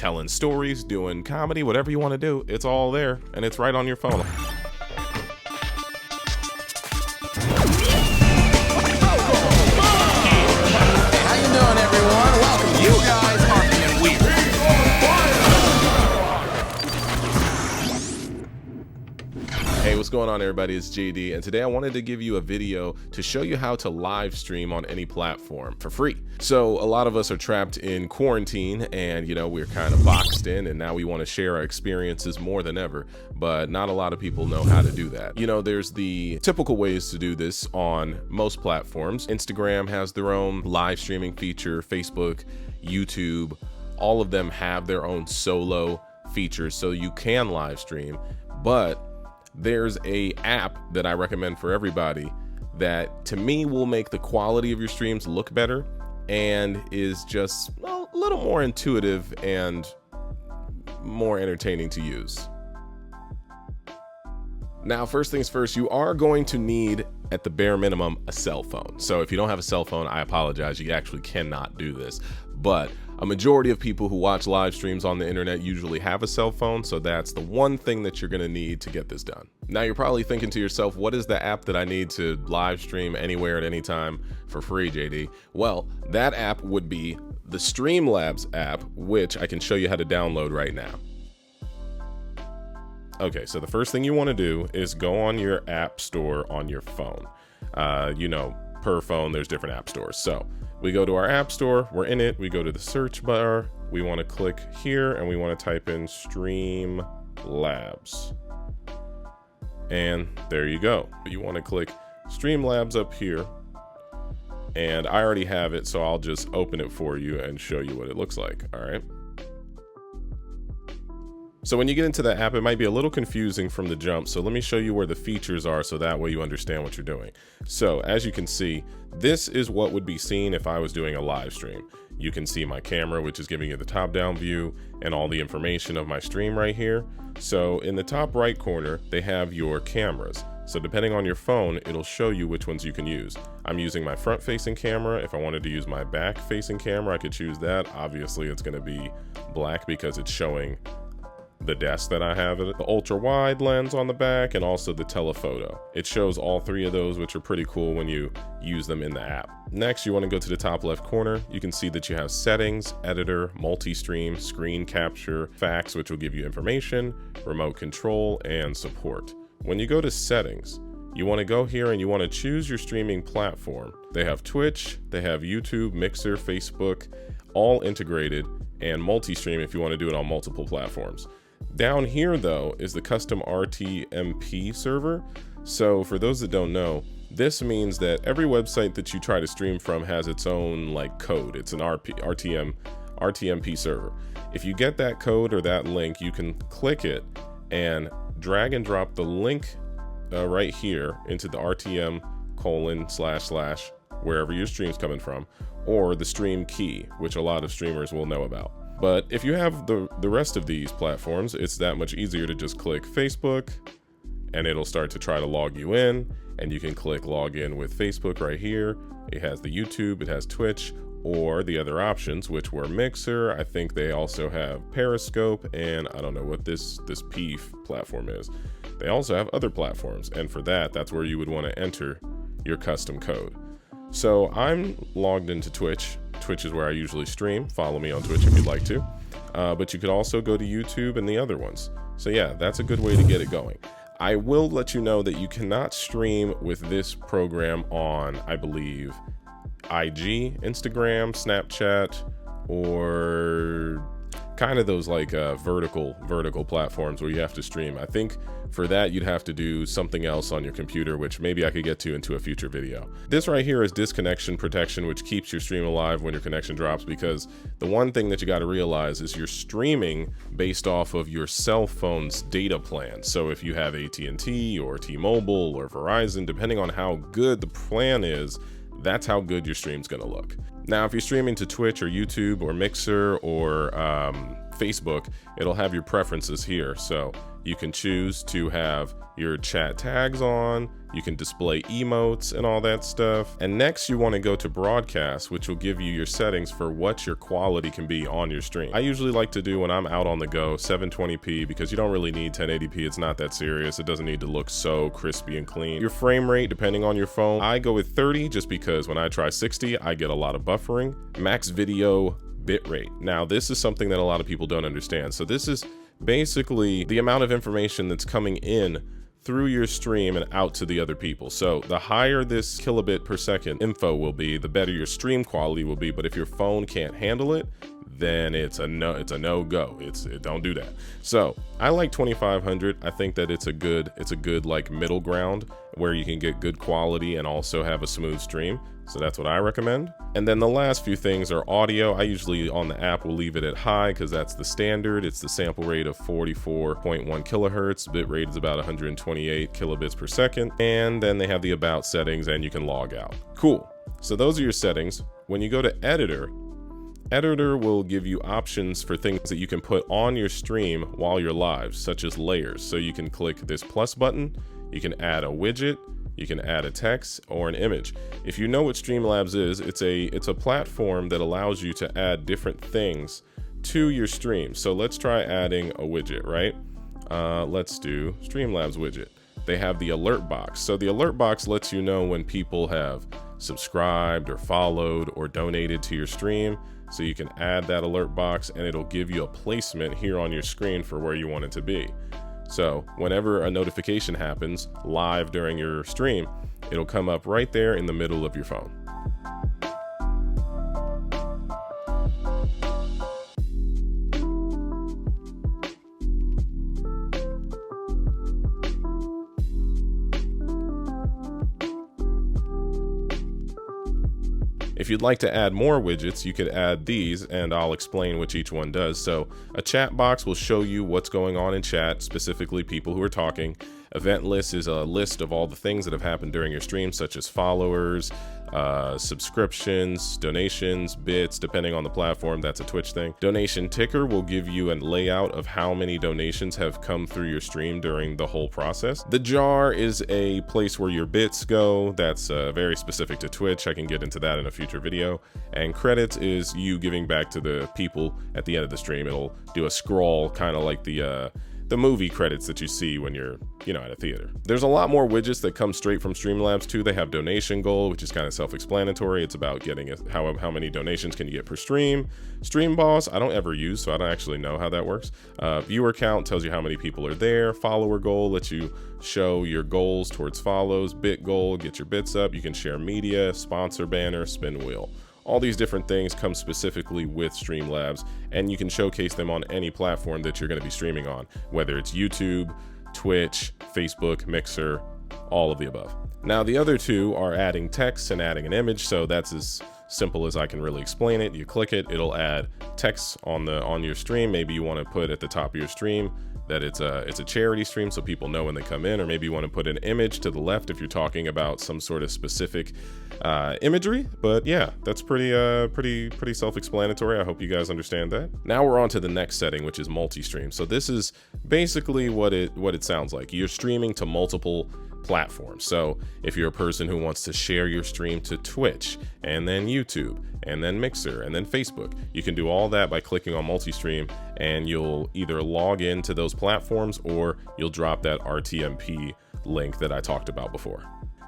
telling stories, doing comedy, whatever you want to do, it's all there and it's right on your phone. How you doing, everyone? Welcome. You guys are being weird. Hey, what's going on, everybody? It's JD, and today I wanted to give you a video to show you how to live stream on any platform for free. So a lot of us are trapped in quarantine and, you know, we're kind of boxed in, and now we want to share our experiences more than ever, but not a lot of people know how to do that. You know, there's the typical ways to do this on most platforms. Instagram has their own live streaming feature, Facebook, YouTube, all of them have their own solo features, so you can live stream. But there's a app that I recommend for everybody that to me will make the quality of your streams look better and is just a little more intuitive and more entertaining to use. Now, first things first, you are going to need, at the bare minimum, a cell phone. So if you don't have a cell phone, I apologize, you actually cannot do this. But a majority of people who watch live streams on the internet usually have a cell phone, so that's the one thing that you're gonna need to get this done. Now you're probably thinking to yourself, what is the app that I need to live stream anywhere at any time for free, JD? Well, that app would be the Streamlabs app, which I can show you how to download right now. Okay, so the first thing you wanna do is go on your app store on your phone. You know, per phone, there's different app stores. So we go to our app store, we're in it, we go to the search bar, we want to click here and we want to type in Streamlabs. And there you go. You want to click Streamlabs up here. And I already have it, so I'll just open it for you and show you what it looks like. All right. So when you get into the app, it might be a little confusing from the jump. So let me show you where the features are so that way you understand what you're doing. So as you can see, this is what would be seen if I was doing a live stream. You can see my camera, which is giving you the top-down view and all the information of my stream right here. So in the top right corner, they have your cameras. So depending on your phone, it'll show you which ones you can use. I'm using my front-facing camera. If I wanted to use my back-facing camera, I could choose that. Obviously, it's gonna be black because it's showing the desk that I have, the ultra wide lens on the back, and also the telephoto. It shows all three of those, which are pretty cool when you use them in the app. Next, you want to go to the top left corner. You can see that you have settings, editor, multi-stream, screen capture, fax, which will give you information, remote control, and support. When you go to settings, you want to go here and you want to choose your streaming platform. They have Twitch, they have YouTube, Mixer, Facebook, all integrated, and multi-stream if you want to do it on multiple platforms. Down here, though, is the custom Rtmp server. So for those that don't know, this means that every website that you try to stream from has its own like code. It's an Rtmp server. If you get that code or that link, you can click it and drag and drop the link right here into the rtm:// wherever your stream's coming from, or the stream key, which a lot of streamers will know about. But if you have the rest of these platforms, it's that much easier to just click Facebook and it'll start to try to log you in, and you can click log in with Facebook right here. It has the YouTube, it has Twitch, or the other options, which were Mixer. I think they also have Periscope, and I don't know what this P platform is. They also have other platforms, and for that, that's where you would want to enter your custom code. So I'm logged into Twitch. Twitch is where I usually stream. Follow me on Twitch if you'd like to. But you could also go to YouTube and the other ones. So yeah, that's a good way to get it going. I will let you know that you cannot stream with this program on, I believe, IG, Instagram, Snapchat, or kind of those like vertical platforms where you have to stream. I think for that you'd have to do something else on your computer, which maybe I could get to into a future video. This right here is Disconnection Protection, which keeps your stream alive when your connection drops, because the one thing that you got to realize is you're streaming based off of your cell phone's data plan. So if you have AT&T or T-Mobile or Verizon, depending on how good the plan is, that's how good your stream's gonna look. Now, if you're streaming to Twitch or YouTube or Mixer or Facebook, it'll have your preferences here. So you can choose to have your chat tags on, you can display emotes and all that stuff. And next you want to go to broadcast, which will give you your settings for what your quality can be on your stream. I usually like to do, when I'm out on the go, 720p, because you don't really need 1080p. It's not that serious. It doesn't need to look so crispy and clean. Your frame rate, depending on your phone, I go with 30 just because when I try 60, I get a lot of buffering. Max video bitrate. Now this is something that a lot of people don't understand. So this is basically the amount of information that's coming in through your stream and out to the other people. So the higher this kilobit per second info will be, the better your stream quality will be. But if your phone can't handle it, then it's a no-go. Don't do that. So I like 2500. I think that it's a good like middle ground where you can get good quality and also have a smooth stream. So that's what I recommend. And then the last few things are audio. I usually on the app will leave it at high because that's the standard. It's the sample rate of 44.1 kilohertz. Bit rate is about 128 kilobits per second. And then they have the about settings and you can log out. Cool. So those are your settings. When you go to editor will give you options for things that you can put on your stream while you're live, such as layers. So you can click this plus button, you can add a widget, you can add a text or an image. If you know what Streamlabs is, it's a platform that allows you to add different things to your stream. So let's try adding a widget, right? Let's do Streamlabs widget. They have the alert box. So the alert box lets you know when people have subscribed or followed or donated to your stream. So you can add that alert box and it'll give you a placement here on your screen for where you want it to be. So whenever a notification happens live during your stream, it'll come up right there in the middle of your phone. If you'd like to add more widgets, you could add these and I'll explain which each one does. So a chat box will show you what's going on in chat, specifically people who are talking. Event list is a list of all the things that have happened during your stream, such as followers, subscriptions, donations, bits, depending on the platform. That's a Twitch thing. Donation ticker will give you a layout of how many donations have come through your stream during the whole process. The jar is a place where your bits go. That's very specific to Twitch. I can get into that in a future video. And credits is you giving back to the people at the end of the stream. It'll do a scroll, kind of like the movie credits that you see when you're, at a theater. There's a lot more widgets that come straight from Streamlabs too. They have donation goal, which is kind of self-explanatory. It's about getting how many donations can you get per stream. Stream boss, I don't ever use, so I don't actually know how that works. Viewer count tells you how many people are there. Follower goal lets you show your goals towards follows. Bit goal, get your bits up. You can share media, sponsor banner, spin wheel. All these different things come specifically with Streamlabs, and you can showcase them on any platform that you're going to be streaming on, whether it's YouTube, Twitch, Facebook, Mixer, all of the above. Now, the other two are adding text and adding an image, so that's as simple as I can really explain it. You click it, it'll add text on your stream. Maybe you want to put at the top of your stream that it's a charity stream so people know when they come in, or maybe you want to put an image to the left if you're talking about some sort of specific imagery. But yeah, that's pretty self-explanatory. I hope you guys understand that. Now we're on to the next setting, which is multi-stream. So this is basically what it sounds like. You're streaming to multiple platforms. So if you're a person who wants to share your stream to Twitch and then YouTube and then Mixer and then Facebook, you can do all that by clicking on multi-stream, and you'll either log into those platforms or you'll drop that Rtmp link that I talked about before.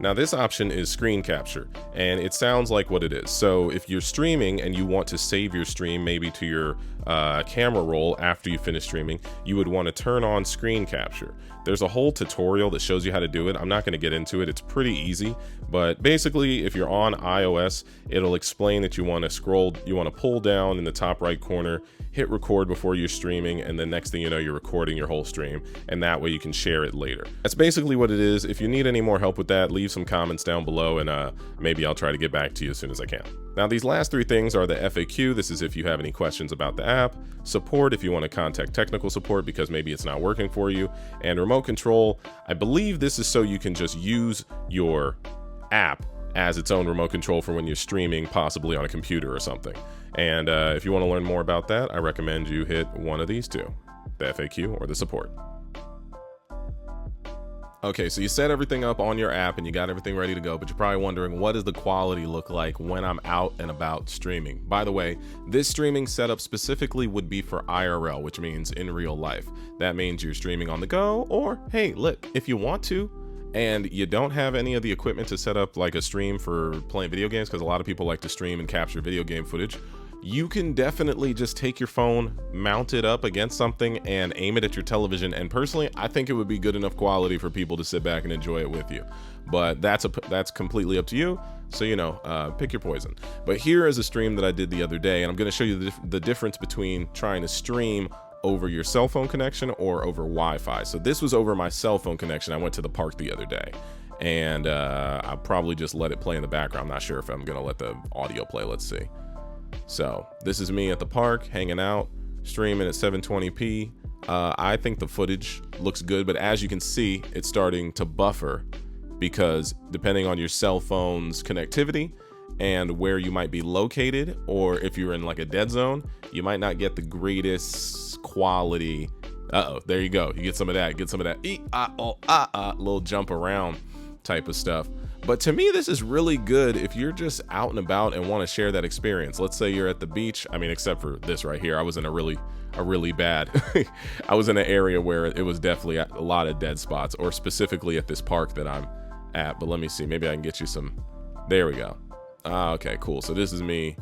Now this option is screen capture, and it sounds like what it is. So if you're streaming and you want to save your stream maybe to your camera roll after you finish streaming, you would want to turn on screen capture. There's a whole tutorial that shows you how to do it. I'm not going to get into it. It's pretty easy, but basically if you're on iOS, it'll explain that you want to pull down in the top right corner, hit record before you're streaming, and then next thing you know, you're recording your whole stream, and that way you can share it later. That's basically what it is. If you need any more help with that, leave some comments down below, and maybe I'll try to get back to you as soon as I can. Now these last three things are the FAQ. This is if you have any questions about the app. Support, if you want to contact technical support because maybe it's not working for you. And remote control, I believe this is so you can just use your app as its own remote control for when you're streaming, possibly on a computer or something. And if you want to learn more about that, I recommend you hit one of these two, the FAQ or the support. Okay, so you set everything up on your app and you got everything ready to go, but you're probably wondering, what does the quality look like when I'm out and about streaming? By the way, this streaming setup specifically would be for IRL, which means in real life. That means you're streaming on the go, or hey, look, if you want to, and you don't have any of the equipment to set up like a stream for playing video games, because a lot of people like to stream and capture video game footage, you can definitely just take your phone, mount it up against something, and aim it at your television. And personally, I think it would be good enough quality for people to sit back and enjoy it with you. But that's completely up to you. So, you know, pick your poison. But here is a stream that I did the other day, and I'm going to show you the difference between trying to stream over your cell phone connection or over Wi-Fi. So this was over my cell phone connection. I went to the park the other day, and I'll probably just let it play in the background. I'm not sure if I'm going to let the audio play. Let's see. So this is me at the park hanging out, streaming at 720p. I think the footage looks good, but as you can see, it's starting to buffer because depending on your cell phone's connectivity and where you might be located, or if you're in like a dead zone, you might not get the greatest quality. There you go. You get some of that. Get some of that little jump around type of stuff. But to me, this is really good if you're just out and about and want to share that experience. Let's say you're at the beach. I mean, except for this right here, I was in a really bad, I was in an area where it was definitely a lot of dead spots, or specifically at this park that I'm at. But let me see, maybe I can get you some, there we go. Okay, cool. So this is me,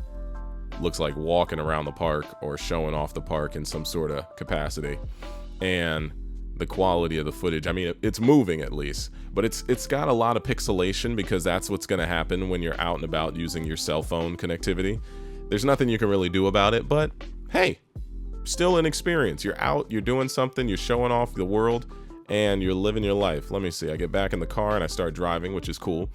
looks like walking around the park or showing off the park in some sort of capacity. And the quality of the footage, I mean, it's moving at least, but it's got a lot of pixelation because that's what's going to happen when you're out and about using your cell phone connectivity. There's nothing you can really do about it, but hey, still an experience. You're out, you're doing something, you're showing off the world, and you're living your life. Let me see, I get back in the car and I start driving, which is cool.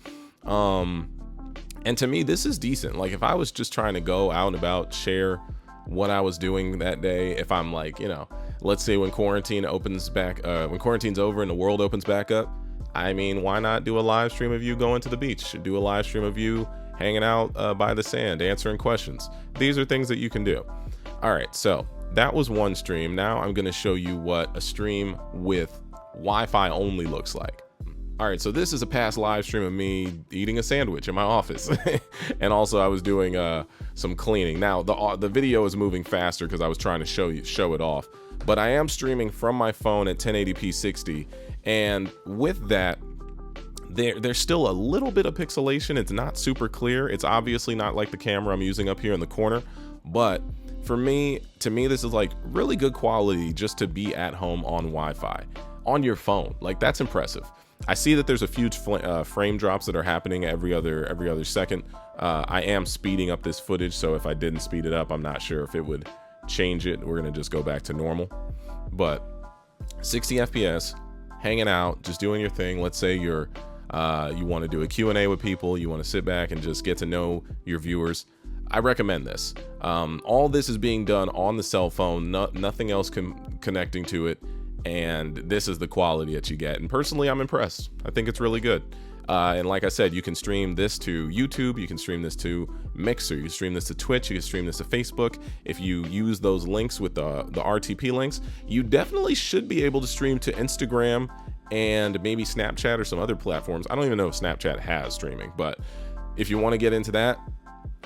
And to me, this is decent. Like if I was just trying to go out and about, share what I was doing that day, if I'm like, you know, let's say when quarantine opens back, when quarantine's over and the world opens back up, I mean, why not do a live stream of you going to the beach? Do a live stream of you hanging out by the sand, answering questions. These are things that you can do. All right, so that was one stream. Now I'm going to show you what a stream with Wi-Fi only looks like. All right, so this is a past live stream of me eating a sandwich in my office. And also I was doing some cleaning. Now the video is moving faster because I was trying to show it off, but I am streaming from my phone at 1080p 60. And with that, there's still a little bit of pixelation. It's not super clear. It's obviously not like the camera I'm using up here in the corner, but to me, this is like really good quality just to be at home on Wi-Fi on your phone. Like that's impressive. I see that there's a few frame drops that are happening every other second. I am speeding up this footage, so if I didn't speed it up, I'm not sure if it would change it. We're gonna just go back to normal. But 60 FPS, hanging out, just doing your thing. Let's say you want to do a Q&A with people, you want to sit back and just get to know your viewers. I recommend this. All this is being done on the cell phone, nothing else connecting to it. And this is the quality that you get. And personally, I'm impressed. I think it's really good. And like I said, you can stream this to YouTube, you can stream this to Mixer, you can stream this to Twitch, you can stream this to Facebook. If you use those links with the Rtmp links, you definitely should be able to stream to Instagram and maybe Snapchat or some other platforms. I don't even know if Snapchat has streaming, but if you want to get into that,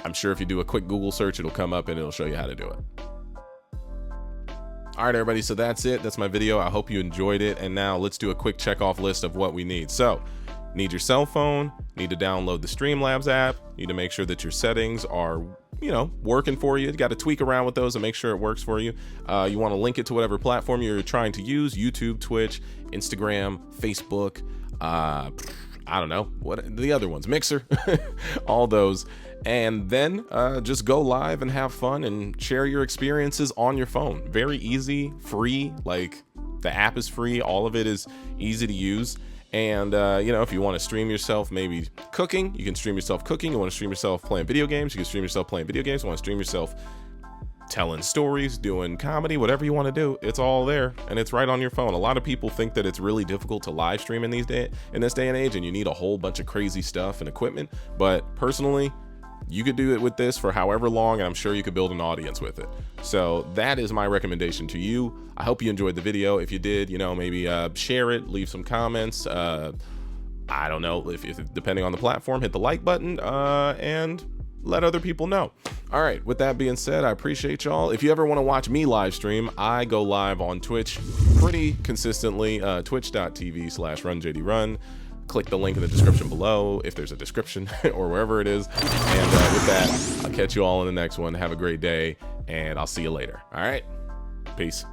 I'm sure if you do a quick Google search, it'll come up and it'll show you how to do it. All right, everybody, so that's it. That's my video. I hope you enjoyed it. And now let's do a quick check off list of what we need. So need your cell phone, need to download the Streamlabs app, need to make sure that your settings are, you know, working for you. You got to tweak around with those and make sure it works for you. You want to link it to whatever platform you're trying to use, YouTube, Twitch, Instagram, Facebook, I don't know, what the other ones, Mixer, all those. And then just go live and have fun and share your experiences on your phone. Very easy, free, like the app is free. All of it is easy to use. And, you know, if you want to stream yourself maybe cooking, you can stream yourself cooking. You want to stream yourself playing video games, you can stream yourself playing video games. You want to stream yourself telling stories, doing comedy, whatever you want to do, it's all there and it's right on your phone. A lot of people think that it's really difficult to live stream in this day and age, and you need a whole bunch of crazy stuff and equipment. But personally, you could do it with this for however long, and I'm sure you could build an audience with it. So that is my recommendation to you. I hope you enjoyed the video. If you did, maybe share it, leave some comments. I don't know, if depending on the platform, hit the like button and let other people know. All right, with that being said, I appreciate y'all. If you ever want to watch me live stream, I go live on Twitch pretty consistently, twitch.tv/runJDrun. Click the link in the description below if there's a description or wherever it is. And with that, I'll catch you all in the next one. Have a great day, and I'll see you later. All right, peace.